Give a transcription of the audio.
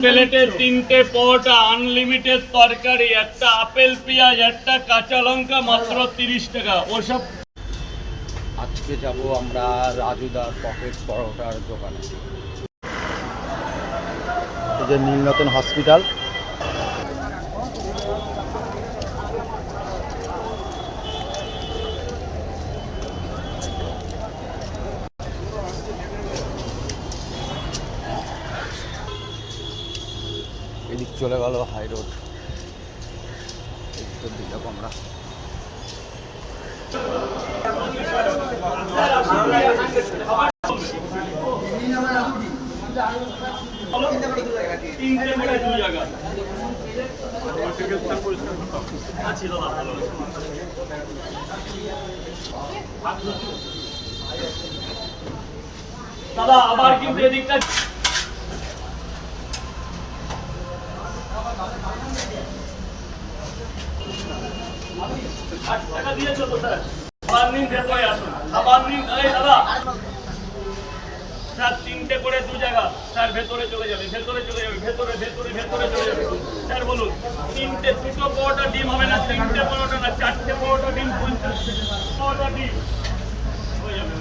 প্লেটে 3টে পরোটা, আনলিমিটেড তরকারি, একটা আপেল পেঁয়াজ, একটা কাঁচা লঙ্কা, মাত্র 30 টাকা। ওসব আজকে যাব আমরা রাজুদার পকেট পরোটার দোকানে। এই যে নীলনতন হসপিটাল, এদিক চলে গেল হাই রোড, এদিক দিয়ে যাবো আমরা। দাদা আবার কিন্তু এদিকটা টাকা দিয়েছো তো স্যার? খাবার নিন, ভেতরে আসুন, খাবার নিন। দাদা স্যার 3টে করে 2 জায়গা, স্যার ভেতরে চলে যাবে, ভেতরে চলে যাবে, ভেতরে ভেতরে ভেতরে চলে যাবে। স্যার বলুন, 3টে, 2টো পরোটা ডিম হবে না, 3টে পরোটা না, 4টে পরোটা ডিম, 50 পরোটা ডিম হয়ে যাবে।